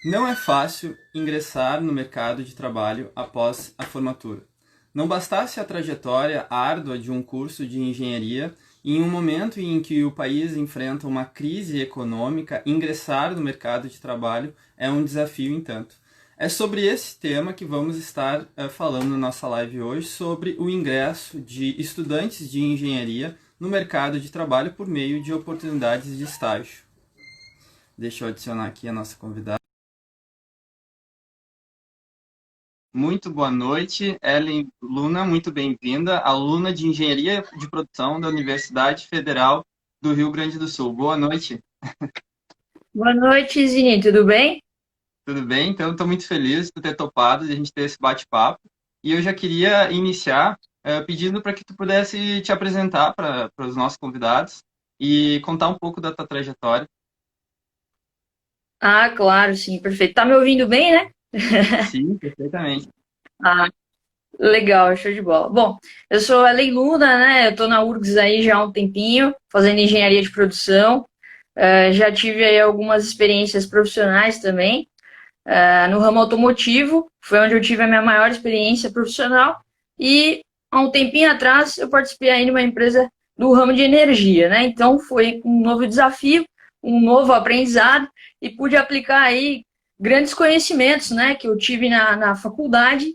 Não é fácil ingressar no mercado de trabalho após a formatura. Não bastasse a trajetória árdua de um curso de engenharia, em um momento em que o país enfrenta uma crise econômica, ingressar no mercado de trabalho é um desafio em tanto. É sobre esse tema que vamos estar falando na nossa live hoje, sobre o ingresso de estudantes de engenharia no mercado de trabalho por meio de oportunidades de estágio. Deixa eu adicionar aqui a nossa convidada. Muito boa noite, Ellen Luna, muito bem-vinda, aluna de Engenharia de Produção da Universidade Federal do Rio Grande do Sul. Boa noite, Boa noite, Zini, tudo bem? tudo bem? Então, estou muito feliz por ter topado de a gente ter esse bate-papo. E eu já queria iniciar pedindo para que tu pudesse te apresentar para os nossos convidados e contar um pouco da tua trajetória. Ah, claro, sim, perfeito. Tá me ouvindo bem, né? Sim, perfeitamente. Ah, legal, show de bola. Bom, eu sou a Leiluna, né? Eu tô na URGS aí já há um tempinho, fazendo engenharia de produção. Já tive aí algumas experiências profissionais também, no ramo automotivo, foi onde eu tive a minha maior experiência profissional. E há um tempinho atrás eu participei aí de uma empresa do ramo de energia, né? Então foi um novo desafio, um novo aprendizado e pude aplicar aí grandes conhecimentos, né, que eu tive na faculdade,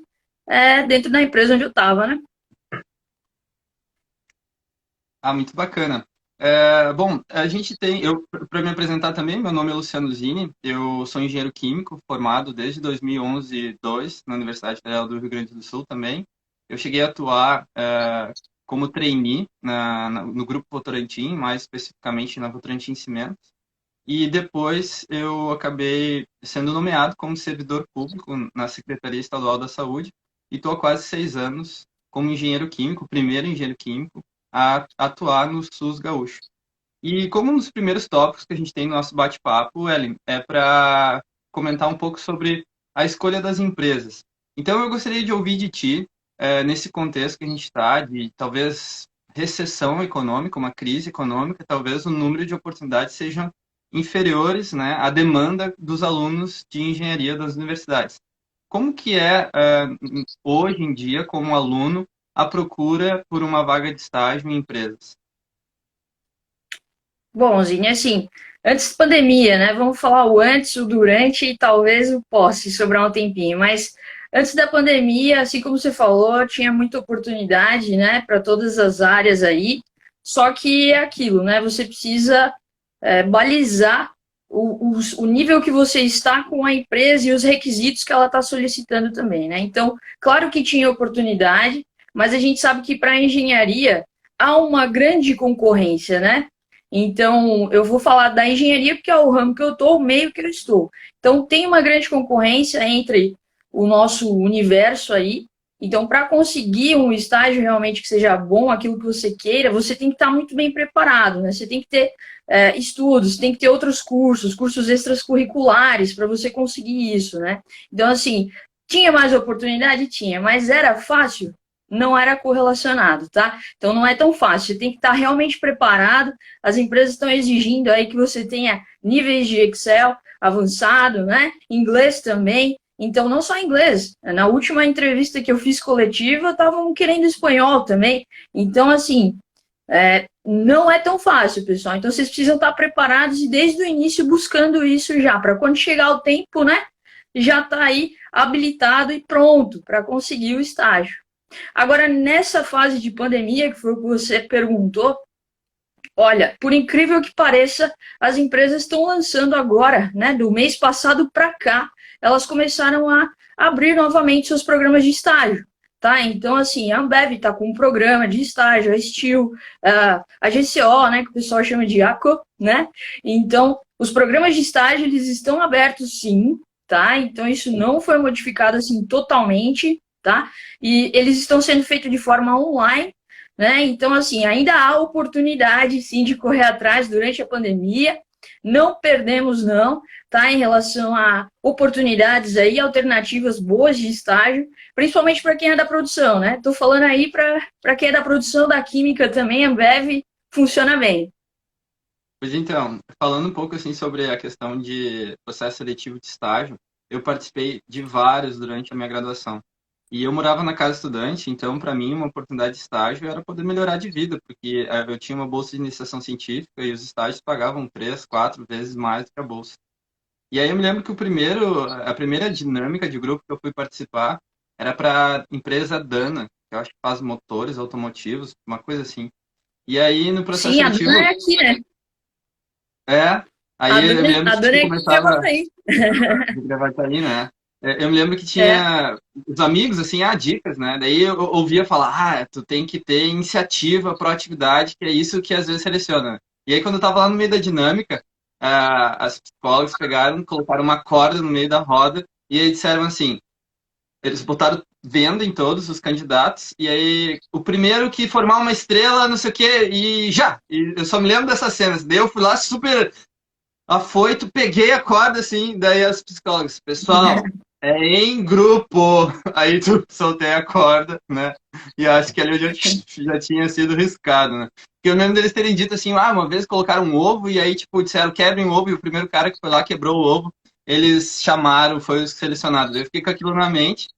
dentro da empresa onde eu estava, né? Ah, muito bacana. Bom, a gente tem, eu para me apresentar também, meu nome é Luciano Zini, eu sou engenheiro químico, formado desde 2011, 2 na Universidade Federal do Rio Grande do Sul também. Eu cheguei a atuar como trainee no Grupo Votorantim, mais especificamente na Votorantim Cimentos, e depois eu acabei sendo nomeado como servidor público na Secretaria Estadual da Saúde e estou há quase 6 anos como engenheiro químico, primeiro engenheiro químico a atuar no SUS gaúcho. E como um dos primeiros tópicos que a gente tem no nosso bate-papo, Ellen, é para comentar um pouco sobre a escolha das empresas. Então eu gostaria de ouvir de ti, nesse contexto que a gente está, de talvez recessão econômica, uma crise econômica, talvez o número de oportunidades sejam inferiores, né, à demanda dos alunos de engenharia das universidades. Como que é, hoje em dia, como aluno, a procura por uma vaga de estágio em empresas? Bom, Zine, assim, antes da pandemia, né? Vamos falar o antes, o durante e talvez o pós, se sobrar um tempinho. Mas antes da pandemia, assim como você falou, tinha muita oportunidade, né, para todas as áreas aí. Só que é aquilo, né? Você precisa balizar o nível que você está com a empresa e os requisitos que ela está solicitando também, né? Então, claro que tinha oportunidade, mas a gente sabe que para a engenharia há uma grande concorrência, né? Então, eu vou falar da engenharia porque é o ramo que eu estou, o meio que eu estou. Então, tem uma grande concorrência entre o nosso universo aí. Então, para conseguir um estágio realmente que seja bom, aquilo que você queira, você tem que estar muito bem preparado, né? Você tem que ter estudos, tem que ter outros cursos, cursos extracurriculares para você conseguir isso, né? Então, assim, tinha mais oportunidade? Tinha, mas era fácil? Não era correlacionado, tá? Então não é tão fácil, você tem que estar realmente preparado. As empresas estão exigindo aí que você tenha níveis de Excel avançado, né? Inglês também. Então, não só inglês. Na última entrevista que eu fiz coletiva, estavam querendo espanhol também. Então, assim, não é tão fácil, pessoal. Então, vocês precisam estar preparados e desde o início buscando isso já, para quando chegar o tempo, né? Já tá aí habilitado e pronto para conseguir o estágio. Agora, nessa fase de pandemia, que foi o que você perguntou, olha, por incrível que pareça, as empresas estão lançando agora, né, do mês passado para cá, elas começaram a abrir novamente seus programas de estágio. Tá? Então, assim, a Ambev está com um programa de estágio, a Steel, a GCO, né, que o pessoal chama de ACO, né? Então, os programas de estágio, eles estão abertos sim, tá? Então, isso não foi modificado, assim, totalmente, tá? E eles estão sendo feitos de forma online, né? Então, assim, ainda há oportunidade, sim, de correr atrás durante a pandemia. Não perdemos, não, tá? Em relação a oportunidades aí, alternativas boas de estágio, principalmente para quem é da produção, né? Estou falando aí para quem é da produção da química também, a Ambev funciona bem. Pois então, falando um pouco assim sobre a questão de processo seletivo de estágio, eu participei de vários durante a minha graduação. E eu morava na casa estudante, então para mim uma oportunidade de estágio era poder melhorar de vida, porque eu tinha uma bolsa de iniciação científica e os estágios pagavam 3, 4 vezes mais do que a bolsa. E aí eu me lembro que a primeira dinâmica de grupo que eu fui participar era para a empresa Dana, que eu acho que faz motores automotivos, uma coisa assim. E aí no processo Sim, a Dana seletivo, é aqui, né? é, aí eu me lembro A que Dana tipo, é aqui de começava Gravataí. de Gravataí, né? Eu me lembro que É, tinha os amigos, assim, dicas, né? Daí eu ouvia falar, tu tem que ter iniciativa, proatividade, que é isso que às vezes seleciona. E aí quando eu tava lá no meio da dinâmica, as psicólogas pegaram, colocaram uma corda no meio da roda e aí disseram assim, eles botaram venda em todos os candidatos, e aí o primeiro que formar uma estrela, não sei o quê, e já! E eu só me lembro dessas cenas. Daí eu fui lá super afoito, peguei a corda, assim, daí as psicólogas, pessoal, é em grupo. Aí tu soltei a corda, né? E acho que ali eu já tinha sido riscado, né? Porque eu lembro deles terem dito assim, uma vez colocaram um ovo e aí, tipo, disseram quebrem o ovo, e o primeiro cara que foi lá quebrou o ovo, eles chamaram, foi o selecionado. Eu fiquei com aquilo na mente.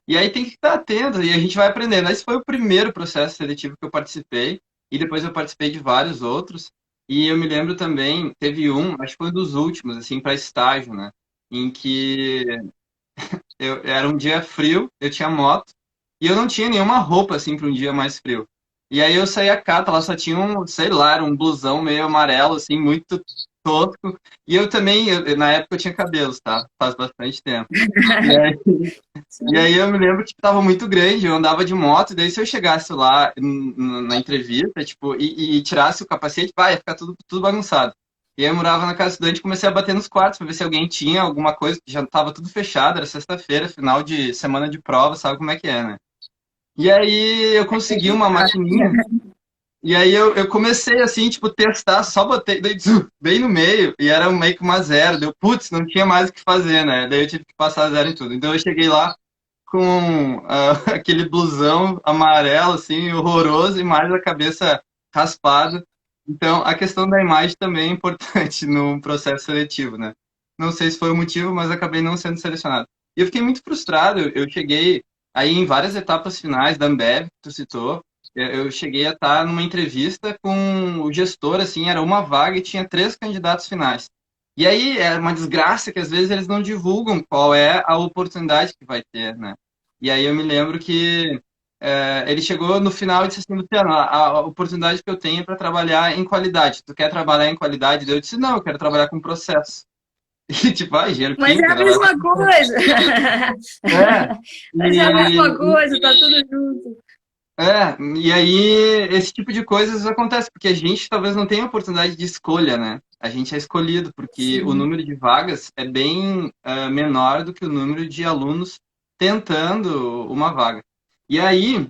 E aí tem que estar atento e a gente vai aprendendo. Esse foi o primeiro processo seletivo que eu participei e depois eu participei de vários outros. E eu me lembro também, teve um, acho que foi um dos últimos, assim, para estágio, né? Em que era um dia frio, eu tinha moto e eu não tinha nenhuma roupa, assim, para um dia mais frio. E aí eu saí a cata, lá só tinha um, sei lá, era um blusão meio amarelo, assim, muito tosco. E eu também, na época eu tinha cabelos, tá? Faz bastante tempo. E aí, e sim. aí eu me lembro que tava muito grande, eu andava de moto, daí se eu chegasse lá na entrevista, tipo, e tirasse o capacete, vai, ia ficar tudo bagunçado. E aí eu morava na casa estudante e comecei a bater nos quartos pra ver se alguém tinha alguma coisa, que já tava tudo fechado, era sexta-feira, final de semana de prova, sabe como é que é, né? E aí eu consegui uma maquininha, e aí eu comecei assim, tipo, testar, só botei, daí, bem no meio, e era meio que uma zero, deu, putz, não tinha mais o que fazer, né? Daí eu tive que passar zero em tudo. Então eu cheguei lá com aquele blusão amarelo, assim, horroroso, e mais a cabeça raspada. Então, a questão da imagem também é importante no processo seletivo, né? Não sei se foi o motivo, mas acabei não sendo selecionado. E eu fiquei muito frustrado. Eu cheguei aí em várias etapas finais da Ambev, que tu citou. Eu cheguei a estar numa entrevista com o gestor, assim, era uma vaga e tinha 3 candidatos finais. E aí é uma desgraça que às vezes eles não divulgam qual é a oportunidade que vai ter, né? E aí eu me lembro que ele chegou no final e disse assim, Luciano, a oportunidade que eu tenho é para trabalhar em qualidade. Tu quer trabalhar em qualidade? Daí eu disse, não, eu quero trabalhar com processo. E tipo, engenheiro Mas é químico, a trabalhar mesma com processo. coisa. É, Mas é a mesma e, coisa, tá tudo junto. e aí esse tipo de coisas acontece, porque a gente talvez não tenha oportunidade de escolha, né? A gente é escolhido, porque o Sim. número de vagas é bem menor do que o número de alunos tentando uma vaga. E aí,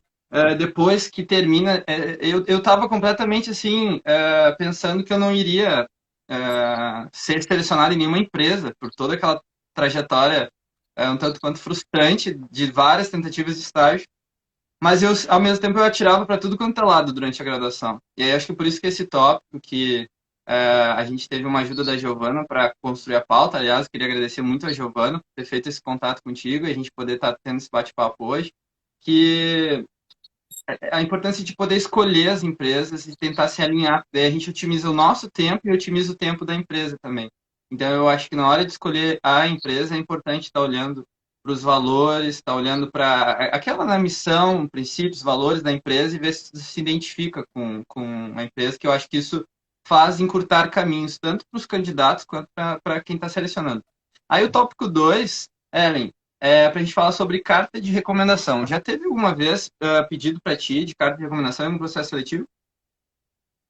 depois que termina, eu estava completamente assim, pensando que eu não iria ser selecionado em nenhuma empresa, por toda aquela trajetória um tanto quanto frustrante de várias tentativas de estágio. Mas eu, ao mesmo tempo, eu atirava para tudo quanto é lado durante a graduação. E aí acho que por isso que esse tópico que a gente teve uma ajuda da Giovana para construir a pauta. Aliás, queria agradecer muito a Giovana por ter feito esse contato contigo e a gente poder estar tendo esse bate-papo hoje. Que a importância de poder escolher as empresas e tentar se alinhar. Daí a gente otimiza o nosso tempo e otimiza o tempo da empresa também. Então, eu acho que na hora de escolher a empresa é importante estar olhando para os valores, estar olhando para aquela na missão, princípios, valores da empresa e ver se se identifica com a empresa, que eu acho que isso faz encurtar caminhos, tanto para os candidatos quanto para quem está selecionando. Aí o tópico 2, Ellen, para a gente falar sobre carta de recomendação. Já teve alguma vez pedido para ti de carta de recomendação em um processo seletivo?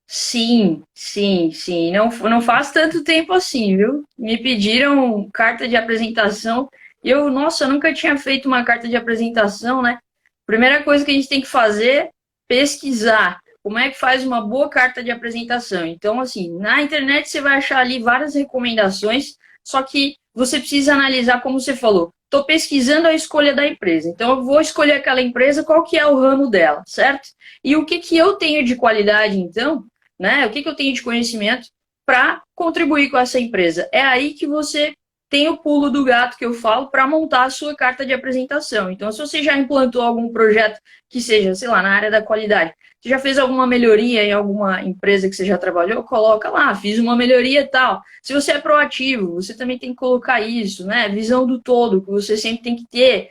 Sim, sim, sim. Não faz tanto tempo assim, viu? Me pediram carta de apresentação e eu, nossa, eu nunca tinha feito uma carta de apresentação, né? Primeira coisa que a gente tem que fazer, pesquisar como é que faz uma boa carta de apresentação. Então, assim, na internet você vai achar ali várias recomendações, só que você precisa analisar, como você falou. Estou pesquisando a escolha da empresa, então eu vou escolher aquela empresa, qual que é o ramo dela, certo? E o que que eu tenho de qualidade, então, né? O que que eu tenho de conhecimento para contribuir com essa empresa. É aí que você tem o pulo do gato que eu falo para montar a sua carta de apresentação. Então, se você já implantou algum projeto que seja, sei lá, na área da qualidade, você já fez alguma melhoria em alguma empresa que você já trabalhou, coloca lá, fiz uma melhoria e tal. Se você é proativo, você também tem que colocar isso, né? Visão do todo, que você sempre tem que ter,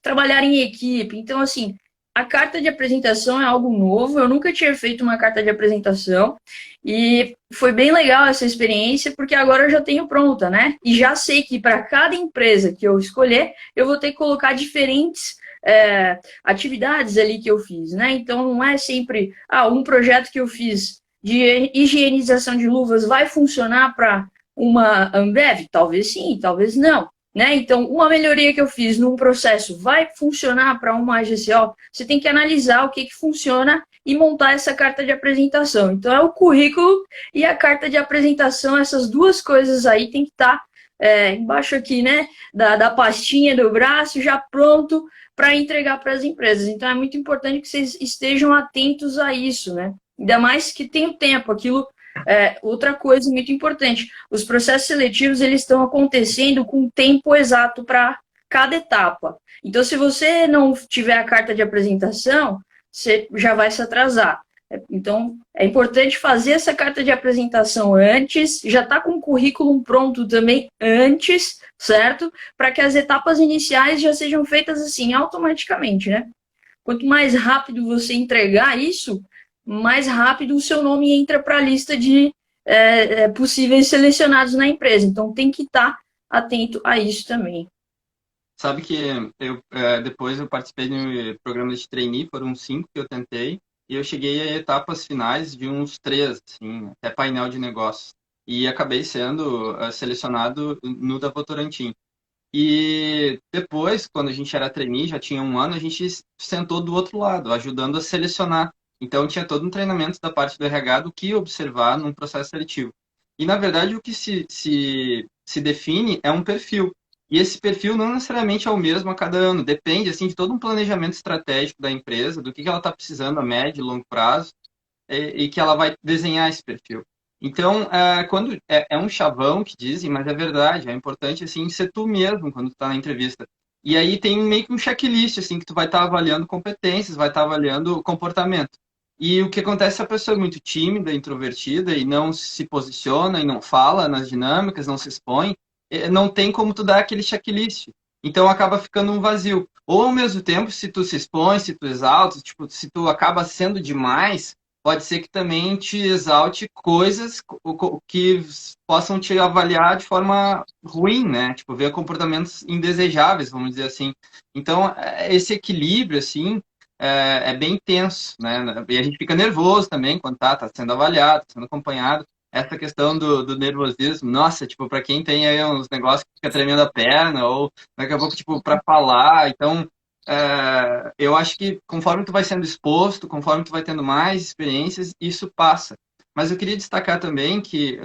trabalhar em equipe. Então, assim, a carta de apresentação é algo novo, eu nunca tinha feito uma carta de apresentação e foi bem legal essa experiência porque agora eu já tenho pronta, né? E já sei que para cada empresa que eu escolher, eu vou ter que colocar diferentes atividades ali que eu fiz, né? Então não é sempre, um projeto que eu fiz de higienização de luvas vai funcionar para uma Ambev? Talvez sim, talvez não. Né? Então, uma melhoria que eu fiz num processo vai funcionar para uma AGCO? Você tem que analisar o que funciona e montar essa carta de apresentação. Então, é o currículo e a carta de apresentação, essas duas coisas aí tem que estar embaixo aqui, né, da pastinha do braço, já pronto para entregar para as empresas. Então, é muito importante que vocês estejam atentos a isso, né? Ainda mais que tem o tempo, aquilo outra coisa muito importante, os processos seletivos eles estão acontecendo com tempo exato para cada etapa. Então, se você não tiver a carta de apresentação, você já vai se atrasar. Então, é importante fazer essa carta de apresentação antes, já está com o currículo pronto também antes, certo? Para que as etapas iniciais já sejam feitas assim, automaticamente, né? Quanto mais rápido você entregar isso, mais rápido o seu nome entra para a lista de possíveis selecionados na empresa. Então, tem que estar atento a isso também. Sabe que depois eu participei de um programa de trainee, foram 5 que eu tentei, e eu cheguei a etapas finais de uns 3, assim, até painel de negócios. E acabei sendo selecionado no da Votorantim. E depois, quando a gente era trainee, já tinha um ano, a gente sentou do outro lado, ajudando a selecionar. Então, tinha todo um treinamento da parte do RH do que observar num processo seletivo. E, na verdade, o que se define é um perfil. E esse perfil não necessariamente é o mesmo a cada ano, depende assim de todo um planejamento estratégico da empresa, do que ela está precisando a médio e longo prazo, e que ela vai desenhar esse perfil. Então, quando é um chavão que dizem, mas é verdade, é importante assim ser tu mesmo quando tu está na entrevista. E aí tem meio que um checklist assim que tu vai estar avaliando competências, vai estar avaliando comportamento. E o que acontece se a pessoa é muito tímida, introvertida e não se posiciona e não fala nas dinâmicas, não se expõe, não tem como tu dar aquele checklist. Então acaba ficando um vazio. Ou ao mesmo tempo, se tu se expõe, se tu exalta, tipo, se tu acaba sendo demais, pode ser que também te exalte coisas que possam te avaliar de forma ruim, né? Tipo, ver comportamentos indesejáveis, vamos dizer assim. Então, esse equilíbrio, assim, é bem tenso, né? E a gente fica nervoso também quando tá sendo avaliado, tá sendo acompanhado. Essa questão do nervosismo, nossa, tipo, para quem tem aí uns negócios que fica tremendo a perna, ou daqui a pouco, tipo, para falar, então eu acho que conforme tu vai sendo exposto, conforme tu vai tendo mais experiências, isso passa. Mas eu queria destacar também que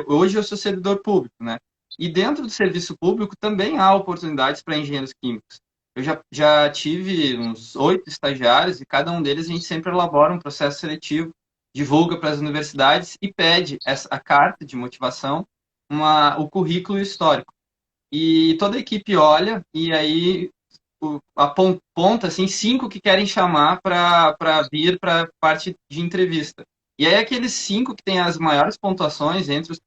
hoje eu sou servidor público, né? E dentro do serviço público também há oportunidades para engenheiros químicos. Eu já tive uns 8 estagiários e cada um deles a gente sempre elabora um processo seletivo, divulga para as universidades e pede a carta de motivação, o currículo histórico. E toda a equipe olha e aí aponta assim 5 que querem chamar para vir para parte de entrevista. E aí aqueles 5 que têm as maiores pontuações entre os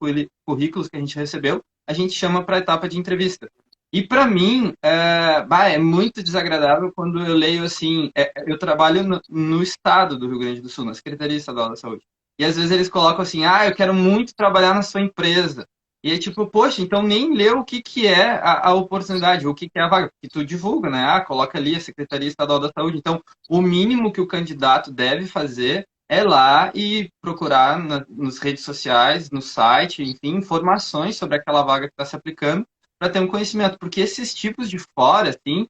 currículos que a gente recebeu, a gente chama para a etapa de entrevista. E para mim, é muito desagradável quando eu leio assim, eu trabalho no estado do Rio Grande do Sul, na Secretaria Estadual da Saúde. E às vezes eles colocam assim, eu quero muito trabalhar na sua empresa. E é tipo, poxa, então nem leu o que é a oportunidade, o que é a vaga, que tu divulga, né? Coloca ali a Secretaria Estadual da Saúde. Então, o mínimo que o candidato deve fazer é lá e procurar nas redes sociais, no site, enfim, informações sobre aquela vaga que está se aplicando, para ter um conhecimento. Porque esses tipos de fora, assim,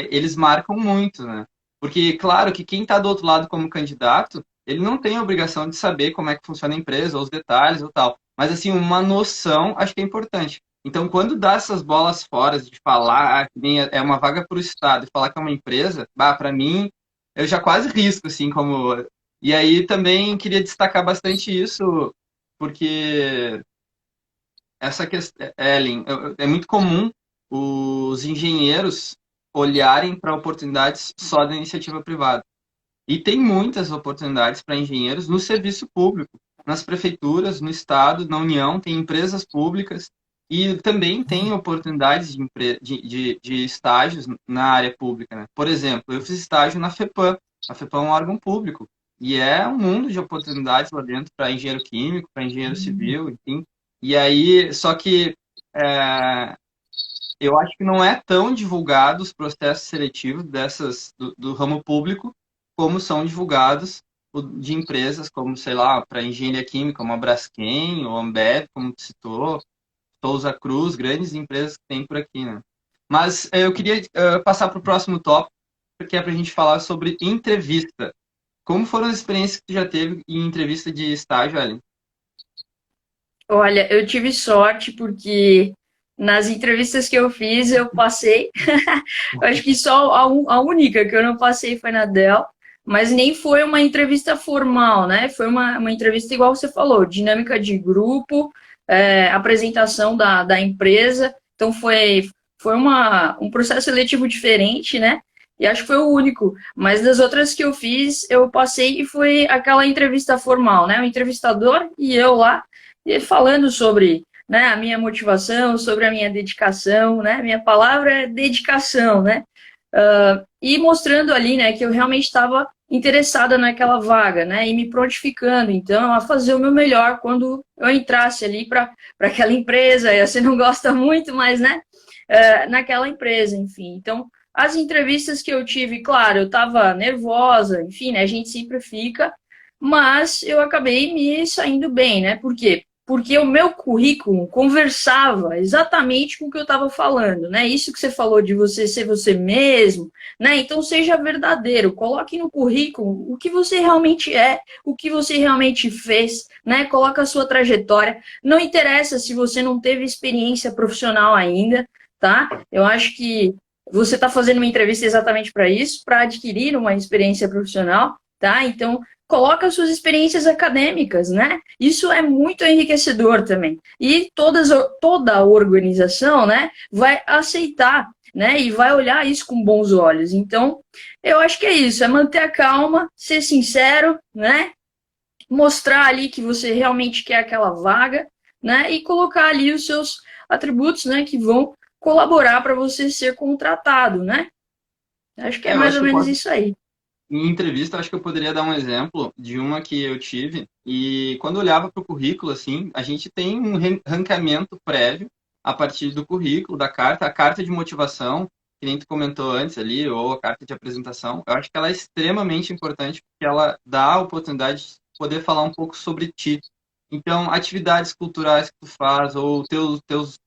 eles marcam muito, né? Porque, claro, que quem está do outro lado como candidato, ele não tem a obrigação de saber como é que funciona a empresa, ou os detalhes ou tal. Mas, assim, uma noção acho que é importante. Então, quando dá essas bolas fora de falar que é uma vaga para o Estado e falar que é uma empresa, para mim, eu já quase risco, assim, como E aí também queria destacar bastante isso, porque essa questão, Ellen, é muito comum os engenheiros olharem para oportunidades só da iniciativa privada. E tem muitas oportunidades para engenheiros no serviço público, nas prefeituras, no estado, na União, tem empresas públicas e também tem oportunidades de estágios na área pública, né? Por exemplo, eu fiz estágio na FEPAM. A FEPAM é um órgão público e é um mundo de oportunidades lá dentro para engenheiro químico, para engenheiro civil, enfim. E aí, só que é, eu acho que não é tão divulgado os processos seletivos do ramo público como são divulgados de empresas como, sei lá, para engenharia química, como a Braskem ou a Ambev, como tu citou, Souza Cruz, grandes empresas que tem por aqui, né? Mas eu queria passar para o próximo tópico, que é para a gente falar sobre entrevista. Como foram as experiências que tu já teve em entrevista de estágio, Ellen? Olha, eu tive sorte porque nas entrevistas que eu fiz, eu passei. Eu acho que só a única que eu não passei foi na Dell, mas nem foi uma entrevista formal, né? Foi uma entrevista igual você falou, dinâmica de grupo, apresentação da empresa. Então foi um processo seletivo diferente, né? E acho que foi o único. Mas das outras que eu fiz, eu passei e foi aquela entrevista formal, né? O entrevistador e eu lá, e falando sobre, né, a minha motivação, sobre a minha dedicação, né? Minha palavra é dedicação, né? E mostrando ali, né, que eu realmente estava interessada naquela vaga, né, e me prontificando, então, a fazer o meu melhor quando eu entrasse ali para aquela empresa, e você não gosta muito, mas, né, naquela empresa, enfim. Então, as entrevistas que eu tive, claro, eu estava nervosa, enfim, né, a gente sempre fica, mas eu acabei me saindo bem, né, por quê? Porque o meu currículo conversava exatamente com o que eu estava falando, né? Isso que você falou de você ser você mesmo, né? Então seja verdadeiro, coloque no currículo o que você realmente é, o que você realmente fez, né? Coloca a sua trajetória. Não interessa se você não teve experiência profissional ainda, tá? Eu acho que você está fazendo uma entrevista exatamente para isso, para adquirir uma experiência profissional, tá? Então coloca suas experiências acadêmicas, né? Isso é muito enriquecedor também. E toda a organização, né, vai aceitar, né, e vai olhar isso com bons olhos. Então, eu acho que é isso, é manter a calma, ser sincero, né, mostrar ali que você realmente quer aquela vaga, né, e colocar ali os seus atributos, né, que vão colaborar para você ser contratado, né? Acho que é Eu mais acho ou que eu menos posso. isso aí. Em entrevista, acho que eu poderia dar um exemplo de uma que eu tive. E quando eu olhava para o currículo, assim, a gente tem um ranqueamento prévio a partir do currículo, da carta, a carta de motivação, que nem tu comentou antes ali, ou a carta de apresentação. Eu acho que ela é extremamente importante porque ela dá a oportunidade de poder falar um pouco sobre ti. Então, atividades culturais que tu faz, ou teu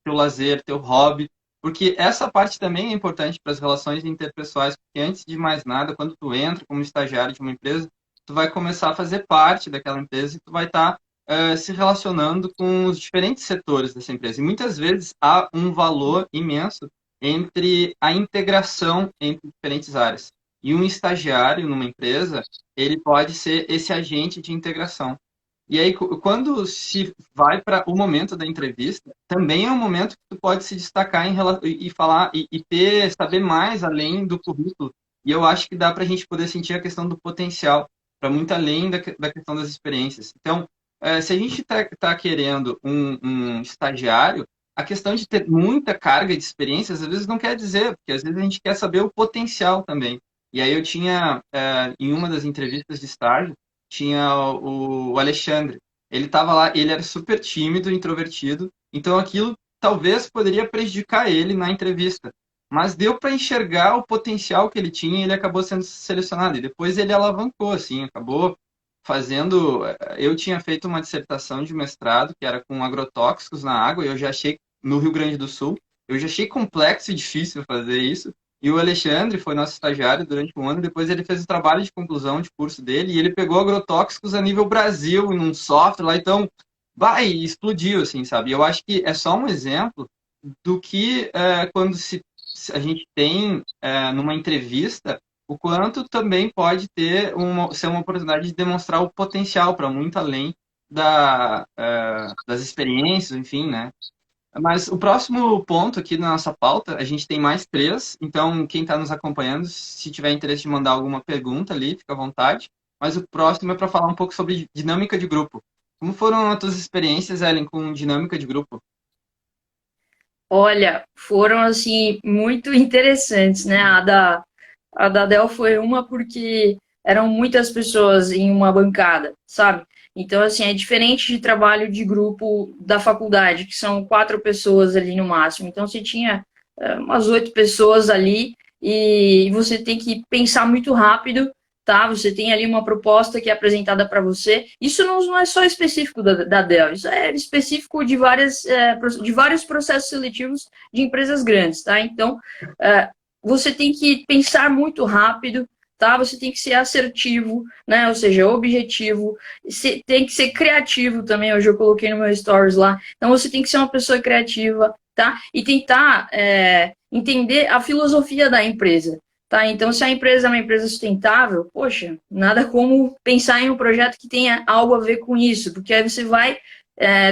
lazer, teu hobby, porque essa parte também é importante para as relações interpessoais, porque antes de mais nada, quando tu entra como estagiário de uma empresa, tu vai começar a fazer parte daquela empresa e tu vai estar se relacionando com os diferentes setores dessa empresa. E muitas vezes há um valor imenso entre a integração entre diferentes áreas. E um estagiário numa empresa, ele pode ser esse agente de integração. E aí, quando se vai para o momento da entrevista, também é um momento que tu pode se destacar e falar e saber mais além do currículo. E eu acho que dá para a gente poder sentir a questão do potencial, para muito além da questão das experiências. Então, se a gente está querendo um estagiário, a questão de ter muita carga de experiências, às vezes não quer dizer, porque às vezes a gente quer saber o potencial também. E aí eu tinha, em uma das entrevistas de estágio, tinha o Alexandre. Ele estava lá, ele era super tímido, introvertido, então aquilo talvez poderia prejudicar ele na entrevista. Mas deu para enxergar o potencial que ele tinha e ele acabou sendo selecionado. E depois ele alavancou, assim, acabou fazendo. Eu tinha feito uma dissertação de mestrado que era com agrotóxicos na água, e eu já achei, no Rio Grande do Sul, eu já achei complexo e difícil fazer isso. E o Alexandre foi nosso estagiário durante um ano, depois ele fez o trabalho de conclusão de curso dele, e ele pegou agrotóxicos a nível Brasil, num software lá, então, vai, explodiu, assim, sabe? Eu acho que é só um exemplo do que quando a gente tem numa entrevista o quanto também pode ser uma oportunidade de demonstrar o potencial para muito além das experiências, enfim, né? Mas o próximo ponto aqui na nossa pauta, a gente tem mais três, então quem está nos acompanhando, se tiver interesse de mandar alguma pergunta ali, fica à vontade. Mas o próximo é para falar um pouco sobre dinâmica de grupo. Como foram as tuas experiências, Ellen, com dinâmica de grupo? Olha, foram assim muito interessantes, né? A da Dell foi uma porque eram muitas pessoas em uma bancada, sabe? Então, assim, é diferente de trabalho de grupo da faculdade, que são 4 pessoas ali no máximo. Então, você tinha umas 8 pessoas ali e você tem que pensar muito rápido, tá? Você tem ali uma proposta que é apresentada para você. Isso não é só específico da Dell, isso é específico de vários processos seletivos de empresas grandes, tá? Então, você tem que pensar muito rápido, tá? Você tem que ser assertivo, né? Ou seja, objetivo. Você tem que ser criativo também. Hoje eu coloquei no meu stories lá. Então você tem que ser uma pessoa criativa, tá? E tentar entender a filosofia da empresa. Tá, então, se a empresa é uma empresa sustentável, poxa, nada como pensar em um projeto que tenha algo a ver com isso, porque aí você vai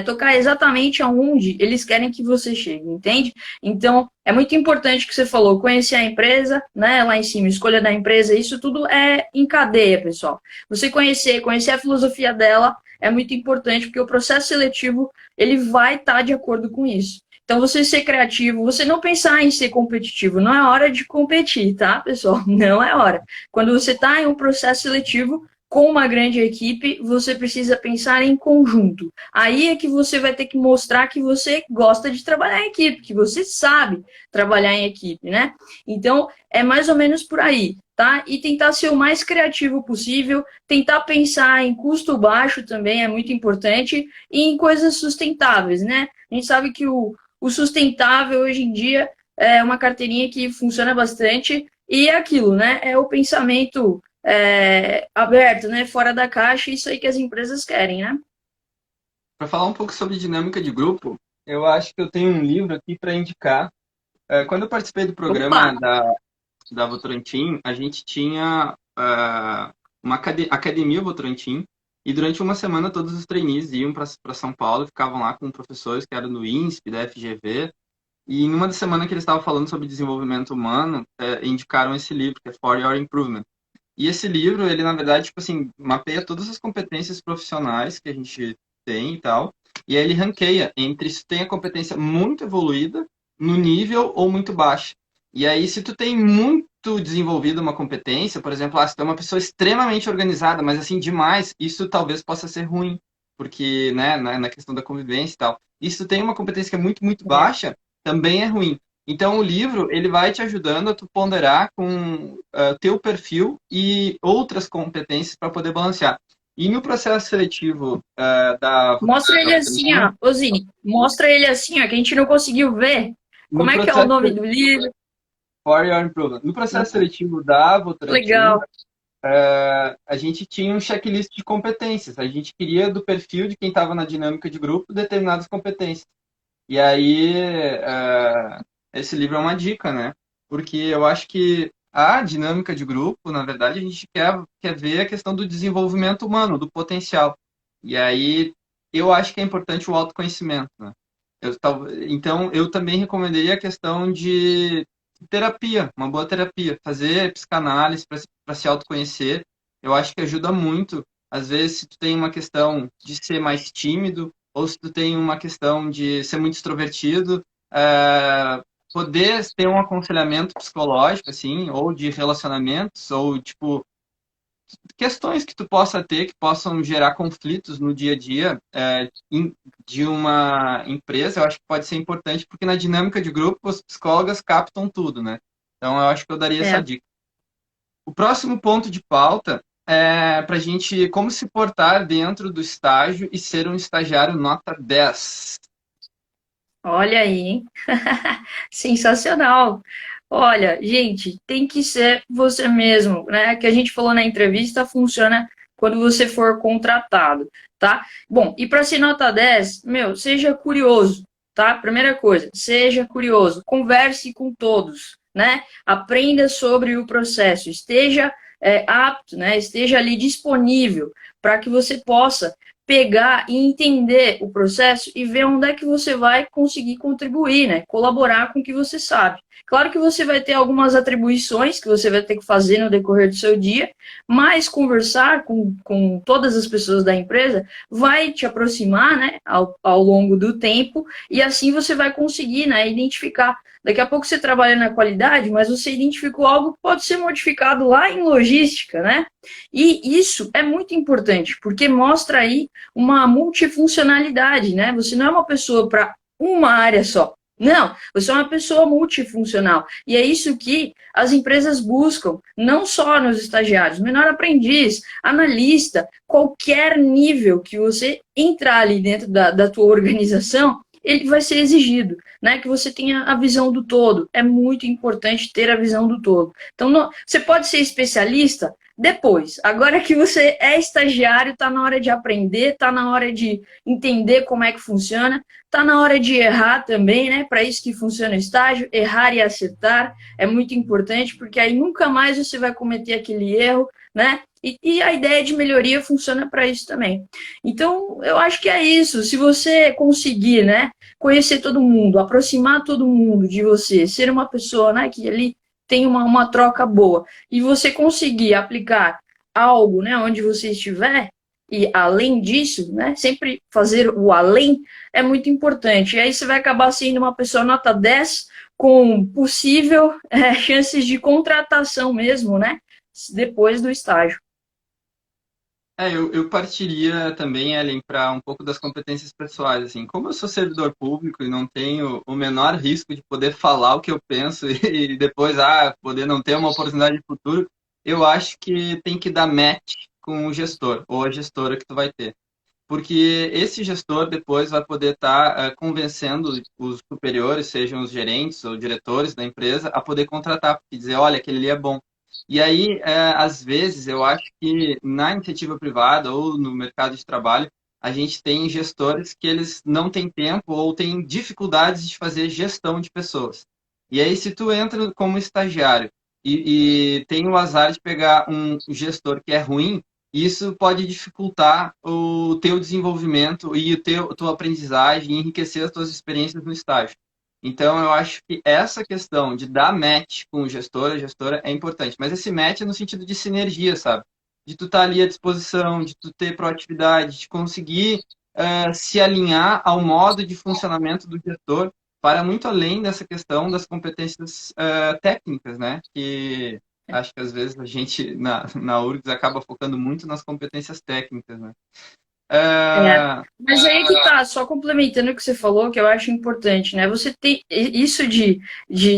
tocar exatamente aonde eles querem que você chegue, entende? Então, é muito importante que você falou, conhecer a empresa, né, lá em cima, escolha da empresa, isso tudo é em cadeia, pessoal. Você conhecer a filosofia dela é muito importante, porque o processo seletivo, ele vai estar de acordo com isso. Então, você ser criativo, você não pensar em ser competitivo, não é hora de competir, tá, pessoal? Não é hora. Quando você está em um processo seletivo, com uma grande equipe, você precisa pensar em conjunto. Aí é que você vai ter que mostrar que você gosta de trabalhar em equipe, que você sabe trabalhar em equipe, né? Então, é mais ou menos por aí, tá? E tentar ser o mais criativo possível, tentar pensar em custo baixo também é muito importante e em coisas sustentáveis, né? A gente sabe que o sustentável hoje em dia é uma carteirinha que funciona bastante e é aquilo, né? É o pensamento aberto, né? Fora da caixa, isso aí que as empresas querem, né? Para falar um pouco sobre dinâmica de grupo, eu acho que eu tenho um livro aqui para indicar. Quando eu participei do Opa! programa da Votorantim, a gente tinha uma academia Votorantim, e durante uma semana todos os trainees iam para São Paulo, ficavam lá com professores que eram do INSP, da FGV, e em uma da semana que eles estavam falando sobre desenvolvimento humano, indicaram esse livro, que é For Your Improvement. E esse livro, ele na verdade, tipo assim, mapeia todas as competências profissionais que a gente tem e tal, e aí ele ranqueia entre se tu tem a competência muito evoluída, no nível ou muito baixa. E aí, se tu tem muito desenvolvida uma competência, por exemplo, se tu é uma pessoa extremamente organizada, mas assim, demais, isso talvez possa ser ruim, porque, né, na questão da convivência e tal. E se tu tem uma competência que é muito, muito baixa, também é ruim. Então, o livro, ele vai te ajudando a tu ponderar com teu perfil e outras competências para poder balancear. E no processo seletivo Mostra ele da assim, ó, Votorantim, Ozine. Mostra ele assim, ó, que a gente não conseguiu ver. no Como é que é o processo nome do livro? For Your Improvement, no processo seletivo da Votorantim, Legal. a gente tinha um checklist de competências. A gente queria do perfil de quem estava na dinâmica de grupo determinadas competências. E aí, esse livro é uma dica, né? Porque eu acho que a dinâmica de grupo, na verdade, a gente quer ver a questão do desenvolvimento humano, do potencial. E aí, eu acho que é importante o autoconhecimento, né? Então, eu também recomendaria a questão de terapia, uma boa terapia, fazer psicanálise para se autoconhecer. Eu acho que ajuda muito. Às vezes, se tu tem uma questão de ser mais tímido, ou se tu tem uma questão de ser muito extrovertido, poder ter um aconselhamento psicológico, assim, ou de relacionamentos, ou, tipo, questões que tu possa ter que possam gerar conflitos no dia a dia de uma empresa, eu acho que pode ser importante, porque na dinâmica de grupo, os psicólogas captam tudo, né? Então, eu acho que eu daria essa É. dica. O próximo ponto de pauta é para a gente como se portar dentro do estágio e ser um estagiário nota 10. Olha aí, hein? Sensacional. Olha, gente, tem que ser você mesmo, né? Que a gente falou na entrevista, funciona quando você for contratado, tá? Bom, e para ser nota 10, seja curioso, tá? Primeira coisa, seja curioso, converse com todos, né? Aprenda sobre o processo, esteja apto, né? Esteja ali disponível para que você possa pegar e entender o processo e ver onde é que você vai conseguir contribuir, né? Colaborar com o que você sabe. Claro que você vai ter algumas atribuições que você vai ter que fazer no decorrer do seu dia, mas conversar com todas as pessoas da empresa vai te aproximar, né, ao longo do tempo, e assim você vai conseguir, né, identificar. Daqui a pouco você trabalha na qualidade, mas você identificou algo que pode ser modificado lá em logística, né? E isso é muito importante, porque mostra aí uma multifuncionalidade, né? Você não é uma pessoa para uma área só. Não, você é uma pessoa multifuncional. E é isso que as empresas buscam, não só nos estagiários, menor aprendiz, analista, qualquer nível que você entrar ali dentro da tua organização, ele vai ser exigido, né? Que você tenha a visão do todo. É muito importante ter a visão do todo. Então, você pode ser especialista depois. Agora que você é estagiário, está na hora de aprender, está na hora de entender como é que funciona, está na hora de errar também, né? Para isso que funciona o estágio, errar e acertar é muito importante, porque aí nunca mais você vai cometer aquele erro, né? E a ideia de melhoria funciona para isso também. Então, eu acho que é isso. Se você conseguir, né, conhecer todo mundo, aproximar todo mundo de você, ser uma pessoa, né, que ali tem uma troca boa, e você conseguir aplicar algo, né, onde você estiver, e além disso, né, sempre fazer o além é muito importante. E aí você vai acabar sendo uma pessoa nota 10 com possível chances de contratação mesmo, né, depois do estágio. Eu partiria também, Ellen, para um pouco das competências pessoais. Assim, como eu sou servidor público e não tenho o menor risco de poder falar o que eu penso e depois poder não ter uma oportunidade de futuro, eu acho que tem que dar match com o gestor ou a gestora que tu vai ter. Porque esse gestor depois vai poder estar convencendo os superiores, sejam os gerentes ou diretores da empresa, a poder contratar, e dizer, olha, aquele ali é bom. E aí, às vezes, eu acho que na iniciativa privada ou no mercado de trabalho, a gente tem gestores que eles não têm tempo ou têm dificuldades de fazer gestão de pessoas. E aí, se tu entra como estagiário e tem o azar de pegar um gestor que é ruim, isso pode dificultar o teu desenvolvimento e tua aprendizagem, e enriquecer as tuas experiências no estágio. Então, eu acho que essa questão de dar match com o gestor, a gestora, é importante. Mas esse match é no sentido de sinergia, sabe? De tu estar ali à disposição, de tu ter proatividade, de conseguir se alinhar ao modo de funcionamento do gestor, para muito além dessa questão das competências técnicas, né? Que acho que às vezes a gente na URGS acaba focando muito nas competências técnicas, né? É, Uh, mas aí que tá, só complementando o que você falou, que eu acho importante, né? Você tem isso de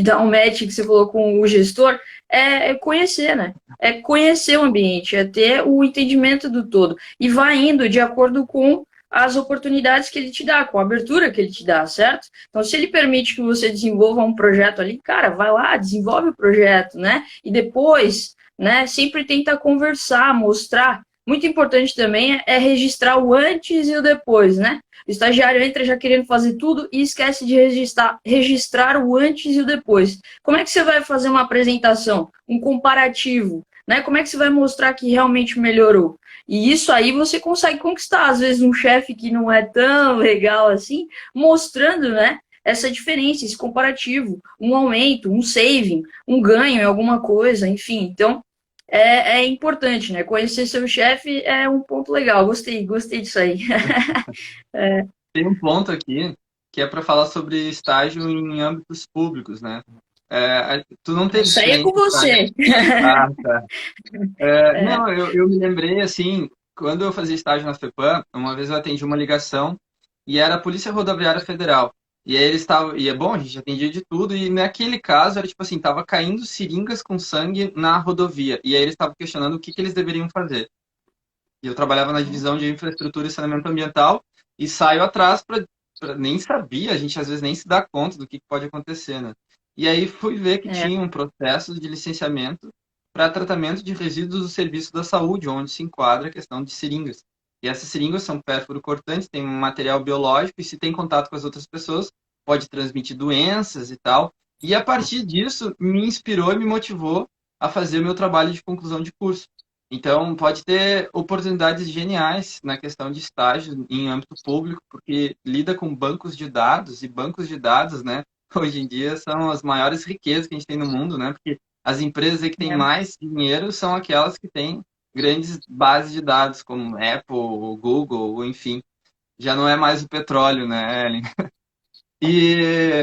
dar um match que você falou com o gestor, é conhecer, né? É conhecer o ambiente, é ter o entendimento do todo. E vai indo de acordo com as oportunidades que ele te dá, com a abertura que ele te dá, certo? Então, se ele permite que você desenvolva um projeto ali, cara, vai lá, desenvolve o projeto, né? E depois, né, sempre tenta conversar, mostrar. Muito importante também é registrar o antes e o depois, né? O estagiário entra já querendo fazer tudo e esquece de registrar o antes e o depois. Como é que você vai fazer uma apresentação, um comparativo, né? Como é que você vai mostrar que realmente melhorou? E isso aí você consegue conquistar, às vezes, um chefe que não é tão legal assim, mostrando, né? Essa diferença, esse comparativo, um aumento, um saving, um ganho em alguma coisa, enfim. Então, é importante, né? Conhecer seu chefe é um ponto legal. Gostei disso aí. tem um ponto aqui que é para falar sobre estágio em âmbitos públicos, né? Tu não teve Isso aí é com experiência em estágio? você. Tá. Não, eu me lembrei, assim, quando eu fazia estágio na FEPAM, uma vez eu atendi uma ligação e era a Polícia Rodoviária Federal. E aí eles estavam, e é bom, a gente atendia de tudo, e naquele caso era tipo assim, tava caindo seringas com sangue na rodovia. E aí eles estavam questionando o que eles deveriam fazer. E eu trabalhava na divisão de infraestrutura e saneamento ambiental e saio atrás para nem sabia, a gente às vezes nem se dá conta do que pode acontecer, né? E aí fui ver que É, tinha um processo de licenciamento para tratamento de resíduos do serviço da saúde, onde se enquadra a questão de seringas. E essas seringas são pérfuro cortantes, têm um material biológico e se tem contato com as outras pessoas, pode transmitir doenças e tal. E a partir disso, me inspirou e me motivou a fazer o meu trabalho de conclusão de curso. Então, pode ter oportunidades geniais na questão de estágio em âmbito público, porque lida com bancos de dados, e bancos de dados, né, hoje em dia são as maiores riquezas que a gente tem no mundo, né, porque as empresas aí que têm É, mais dinheiro são aquelas que têm grandes bases de dados, como Apple, Google, enfim. Já não é mais o petróleo, né, Ellen? E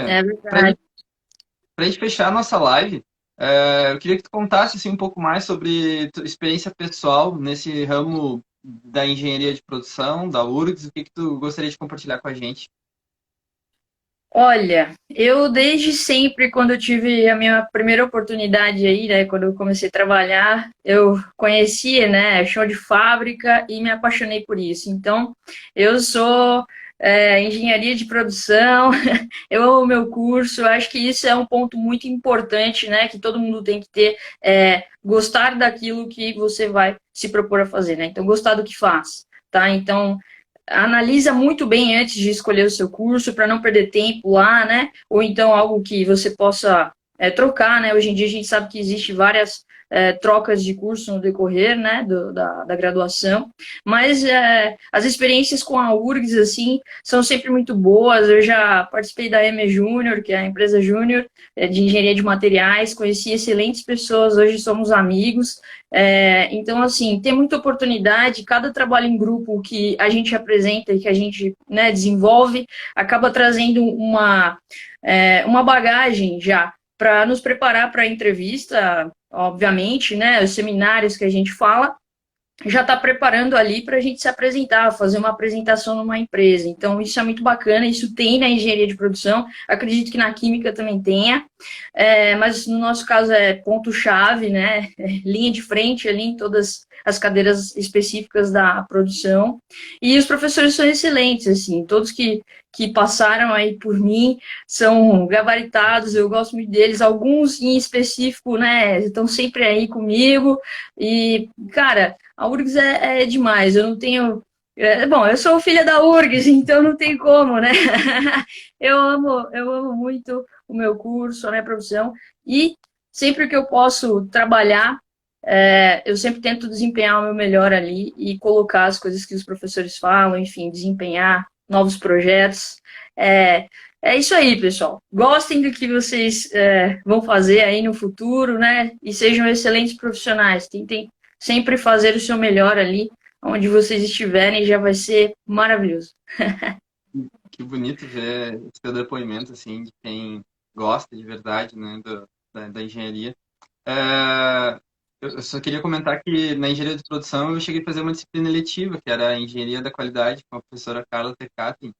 é para verdade. a gente fechar a nossa live, eu queria que tu contasse assim, um pouco mais sobre tua experiência pessoal nesse ramo da engenharia de produção, da URGS, o que que tu gostaria de compartilhar com a gente? Olha, eu desde sempre, quando eu tive a minha primeira oportunidade aí, né, quando eu comecei a trabalhar, eu conhecia, né, chão de fábrica e me apaixonei por isso. Então, eu sou engenharia de produção, eu amo o meu curso, eu acho que isso é um ponto muito importante, né, que todo mundo tem que ter, gostar daquilo que você vai se propor a fazer, né, então gostar do que faz, tá? Então, analisa muito bem antes de escolher o seu curso para não perder tempo lá, né? Ou então algo que você possa trocar, né? Hoje em dia a gente sabe que existe várias trocas de curso no decorrer, né, da graduação, mas as experiências com a URGS, assim, são sempre muito boas. Eu já participei da EME Júnior, que é a empresa júnior de engenharia de materiais, conheci excelentes pessoas, hoje somos amigos, então, assim, tem muita oportunidade, cada trabalho em grupo que a gente apresenta e que a gente, né, desenvolve, acaba trazendo uma bagagem já para nos preparar para a entrevista, obviamente, né, os seminários que a gente fala, já está preparando ali para a gente se apresentar, fazer uma apresentação numa empresa. Então, isso é muito bacana, isso tem na engenharia de produção, acredito que na química também tenha, mas no nosso caso é ponto-chave, né? Linha de frente ali em todas as cadeiras específicas da produção. E os professores são excelentes, assim, todos que passaram aí por mim são gabaritados, eu gosto muito deles, alguns em específico, né, estão sempre aí comigo, e, cara, a URGS é demais, eu não tenho. Bom, eu sou filha da URGS, então não tem como, né? Eu amo muito o meu curso, a minha profissão, e sempre que eu posso trabalhar, eu sempre tento desempenhar o meu melhor ali e colocar as coisas que os professores falam, enfim, desempenhar novos projetos. É, é isso aí, pessoal. Gostem do que vocês vão fazer aí no futuro, né? E sejam excelentes profissionais. Tentem sempre fazer o seu melhor ali, onde vocês estiverem, já vai ser maravilhoso. Que bonito ver esse teu depoimento, assim, de quem gosta de verdade, né, da engenharia. É, eu só queria comentar que na engenharia de produção eu cheguei a fazer uma disciplina eletiva, que era a engenharia da qualidade, com a professora Carla Tecati.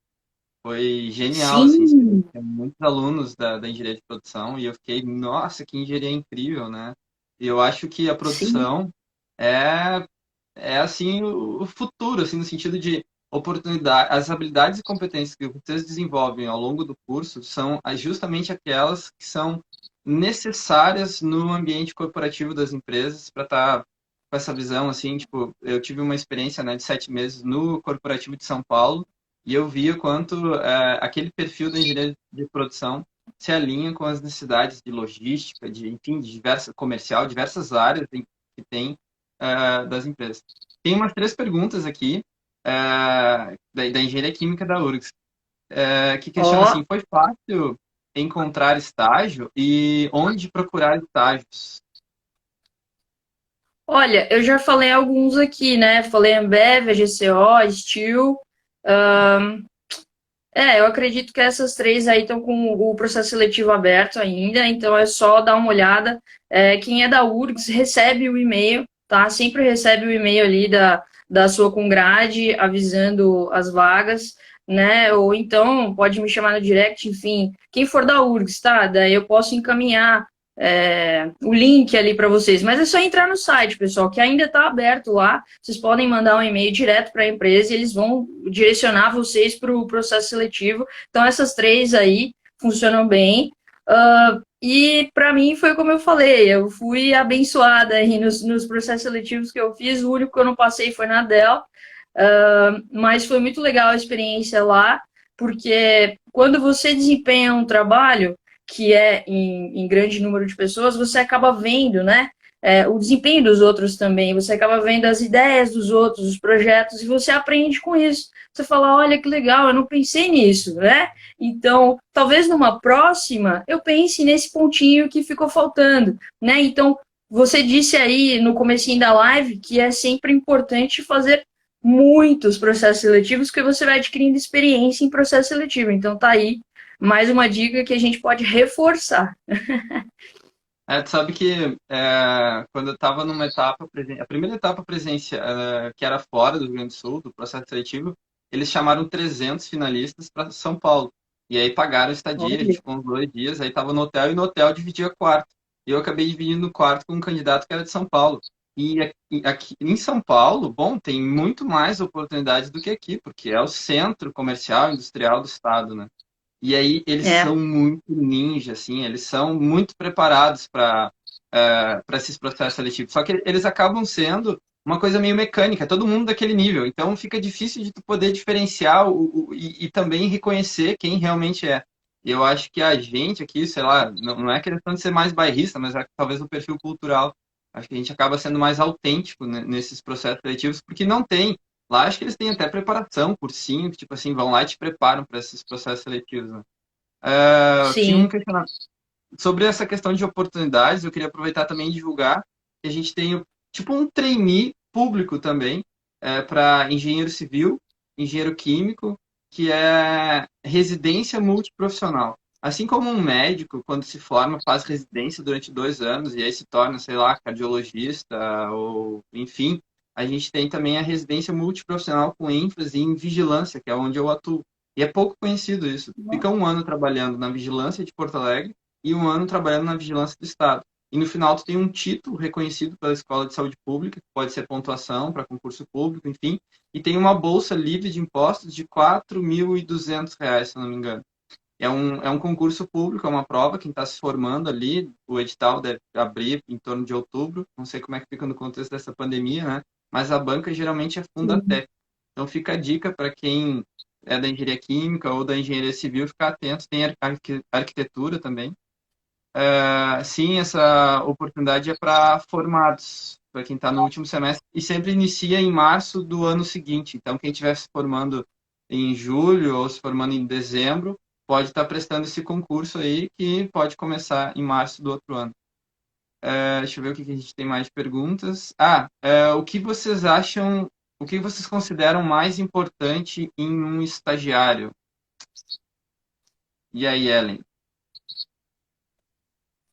Foi genial, assim, Sim, tinha muitos alunos da engenharia de produção e eu fiquei, nossa, que engenharia incrível, né? E eu acho que a sim. produção é, é assim, o futuro, assim, no sentido de oportunidade, as habilidades e competências que vocês desenvolvem ao longo do curso são justamente aquelas que são necessárias no ambiente corporativo das empresas para estar com essa visão, assim, tipo, eu tive uma experiência, né, de 7 meses no corporativo de São Paulo e eu via quanto aquele perfil da engenharia de produção se alinha com as necessidades de logística, de, enfim, de diversa comercial, diversas áreas que tem das empresas. Tem umas 3 perguntas aqui da engenharia química da URGS, que questiona Ó, assim, foi fácil encontrar estágio e onde procurar estágios? olha, eu já falei alguns aqui, né? Falei Ambev, GCO, Steel. Eu acredito que essas três aí estão com o processo seletivo aberto ainda, então é só dar uma olhada. Quem é da URGS recebe o e-mail, tá? Sempre recebe o e-mail ali da sua Congrade avisando as vagas, né? Ou então pode me chamar no direct, enfim, quem for da URGS, tá? Daí eu posso encaminhar o link ali para vocês. Mas é só entrar no site, pessoal, que ainda está aberto lá. Vocês podem mandar um e-mail direto para a empresa e eles vão direcionar vocês para o processo seletivo. Então, essas três aí funcionam bem. E para mim foi como eu falei, eu fui abençoada aí nos processos seletivos que eu fiz. O único que eu não passei foi na Dell, mas foi muito legal a experiência lá, porque quando você desempenha um trabalho que é em grande número de pessoas, você acaba vendo, né? O desempenho dos outros também, você acaba vendo as ideias dos outros, os projetos, e você aprende com isso. Você fala, olha que legal, eu não pensei nisso, né? Então, talvez numa próxima eu pense nesse pontinho que ficou faltando, né? Então, você disse aí no comecinho da live que é sempre importante fazer muitos processos seletivos, porque você vai adquirindo experiência em processo seletivo. Então, tá aí mais uma dica que a gente pode reforçar. Tu sabe que quando eu estava numa etapa, a primeira etapa presencial, que era fora do Rio Grande do Sul, do processo seletivo, eles chamaram 300 finalistas para São Paulo. E aí pagaram estadia, a gente Olha. ficou uns 2 dias, aí estava no hotel e no hotel dividia quarto. E eu acabei dividindo o quarto com um candidato que era de São Paulo. E aqui em São Paulo, bom, tem muito mais oportunidades do que aqui, porque é o centro comercial e industrial do estado, né? E aí eles É, são muito ninja, assim, eles são muito preparados para esses processos seletivos. Só que eles acabam sendo uma coisa meio mecânica, todo mundo daquele nível. Então fica difícil de tu poder diferenciar e também reconhecer quem realmente é. E eu acho que a gente aqui, sei lá, não é questão de ser mais bairrista, mas talvez o perfil cultural. Acho que a gente acaba sendo mais autêntico, né, nesses processos seletivos, porque não tem. Lá acho que eles têm até preparação, cursinho, que tipo assim, vão lá e te preparam para esses processos seletivos, né? Eu tinha um sim. questionamento sobre essa questão de oportunidades, eu queria aproveitar também e divulgar que a gente tem tipo um trainee público também para engenheiro civil, engenheiro químico, que é residência multiprofissional. Assim como um médico, quando se forma, faz residência durante 2 anos e aí se torna, sei lá, cardiologista ou enfim, a gente tem também a residência multiprofissional com ênfase em vigilância, que é onde eu atuo. E é pouco conhecido isso. Fica um ano trabalhando na vigilância de Porto Alegre e um ano trabalhando na vigilância do Estado. E no final tu tem um título reconhecido pela Escola de Saúde Pública, que pode ser pontuação para concurso público, enfim, e tem uma bolsa livre de impostos de R$ 4.200, se eu não me engano. É um concurso público, é uma prova, quem está se formando ali, o edital deve abrir em torno de outubro, não sei como é que fica no contexto dessa pandemia, né? Mas a banca geralmente é Sim. Fundatec. Então fica a dica para quem é da engenharia química ou da engenharia civil ficar atento, tem arquitetura também. Sim, essa oportunidade é para formados, para quem está no último semestre, e sempre inicia em março do ano seguinte. Então, quem estiver se formando em julho ou se formando em dezembro, pode estar prestando esse concurso aí, que pode começar em março do outro ano. Deixa eu ver o que a gente tem mais de perguntas. O que vocês acham, o que vocês consideram mais importante em um estagiário? E aí, Ellen?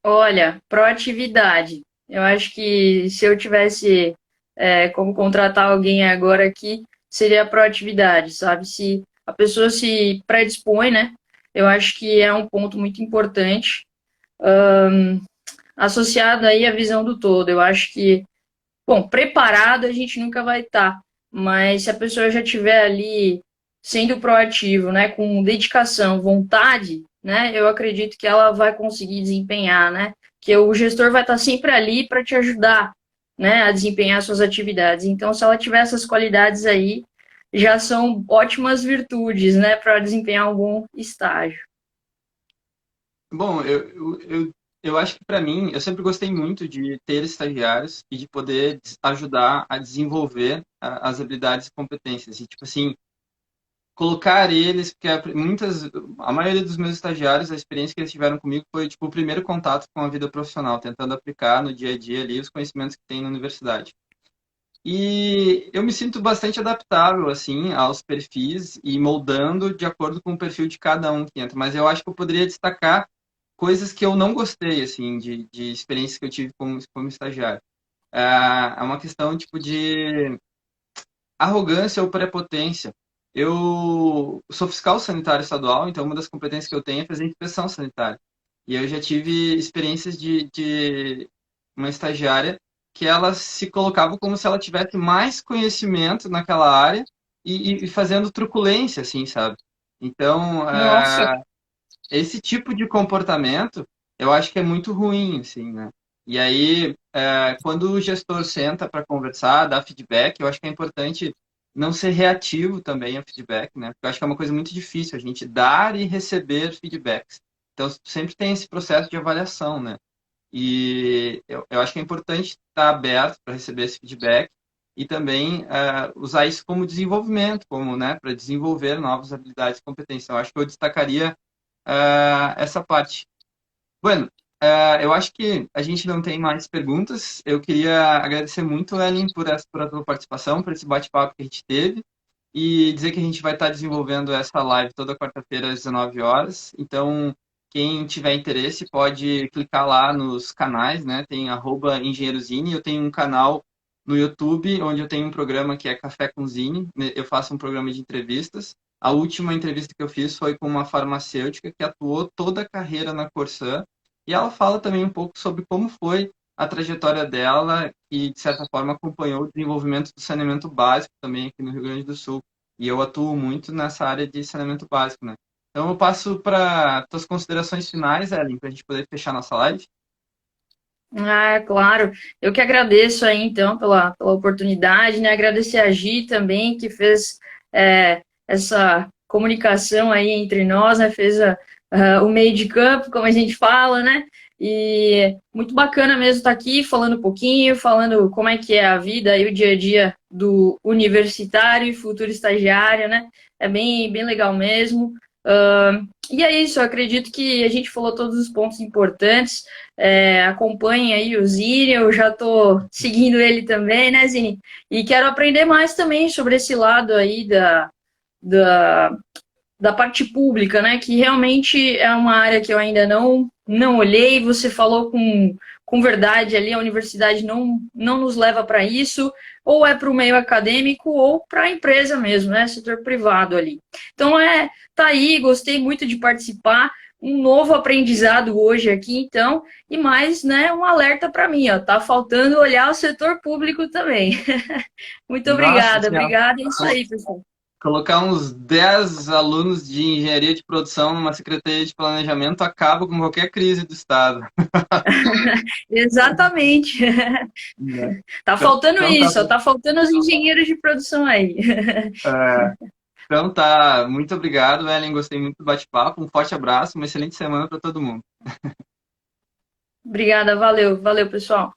Olha, proatividade. Eu acho que se eu tivesse como contratar alguém agora aqui, seria a proatividade, sabe? Se a pessoa se predispõe, né? Eu acho que é um ponto muito importante, associado aí à visão do todo. Eu acho que, bom, preparado a gente nunca vai estar, mas se a pessoa já estiver ali sendo proativo, né, com dedicação, vontade, né, eu acredito que ela vai conseguir desempenhar, né, que o gestor vai estar sempre ali para te ajudar, né, a desempenhar suas atividades. Então, se ela tiver essas qualidades aí, já são ótimas virtudes, né, para desempenhar um bom estágio. Bom, eu acho que para mim, eu sempre gostei muito de ter estagiários e de poder ajudar a desenvolver as habilidades e competências. E, tipo assim, colocar eles, porque a maioria dos meus estagiários, a experiência que eles tiveram comigo foi, tipo, o primeiro contato com a vida profissional, tentando aplicar no dia a dia ali os conhecimentos que tem na universidade. E eu me sinto bastante adaptável, assim, aos perfis e moldando de acordo com o perfil de cada um que entra. Mas eu acho que eu poderia destacar coisas que eu não gostei, assim, de experiências que eu tive como estagiário. É uma questão, tipo, de arrogância ou prepotência. Eu sou fiscal sanitário estadual, então uma das competências que eu tenho é fazer inspeção sanitária. E eu já tive experiências de uma estagiária que ela se colocava como se ela tivesse mais conhecimento naquela área e fazendo truculência, assim, sabe? Então, Nossa, esse tipo de comportamento eu acho que é muito ruim, assim, né? E aí, quando o gestor senta para conversar, dar feedback, eu acho que é importante não ser reativo também ao feedback, né? Porque eu acho que é uma coisa muito difícil a gente dar e receber feedbacks. Então, sempre tem esse processo de avaliação, né? E eu acho que é importante estar aberto para receber esse feedback e também usar isso como desenvolvimento, como, né, para desenvolver novas habilidades e competências. Eu acho que eu destacaria essa parte. Bueno, eu acho que a gente não tem mais perguntas. Eu queria agradecer muito, Ellen, por a tua participação, por esse bate-papo que a gente teve e dizer que a gente vai estar desenvolvendo essa live toda quarta-feira às 19 horas. Então, quem tiver interesse pode clicar lá nos canais, né? Tem @engenheirozine. Eu tenho um canal no YouTube onde eu tenho um programa que é Café com Zine. Eu faço um programa de entrevistas. A última entrevista que eu fiz foi com uma farmacêutica que atuou toda a carreira na Corsã. E ela fala também um pouco sobre como foi a trajetória dela e, de certa forma, acompanhou o desenvolvimento do saneamento básico também aqui no Rio Grande do Sul. E eu atuo muito nessa área de saneamento básico, né? Então eu passo para tuas considerações finais, Ellen, para a gente poder fechar nossa live. Ah, claro. Eu que agradeço aí, então, pela oportunidade, né? Agradecer a Gi também, que fez essa comunicação aí entre nós, né? Fez o meio de campo, como a gente fala, né? E muito bacana mesmo estar aqui falando um pouquinho, falando como é que é a vida e o dia a dia do universitário e futuro estagiário, né? É bem legal mesmo. E é isso, eu acredito que a gente falou todos os pontos importantes. Acompanhe aí o Zine, eu já estou seguindo ele também, né, Zine? E quero aprender mais também sobre esse lado aí da, da parte pública, né? Que realmente é uma área que eu ainda não olhei. Você falou com verdade ali, a universidade não nos leva para isso, ou é para o meio acadêmico, ou para a empresa mesmo, né? Setor privado ali. Então, tá aí, gostei muito de participar. Um novo aprendizado hoje aqui, então, e mais, né, um alerta para mim, ó, tá faltando olhar o setor público também. Muito Nossa obrigada, Senhora, obrigada, é isso aí, pessoal. colocar uns 10 alunos de engenharia de produção numa secretaria de planejamento acaba com qualquer crise do Estado. Exatamente. Né? Tá Então, faltando então tá, isso, ó, tá faltando os engenheiros de produção aí. é, então tá, muito obrigado, Ellen. Gostei muito do bate-papo. Um forte abraço, uma excelente semana para todo mundo. Obrigada, valeu, pessoal.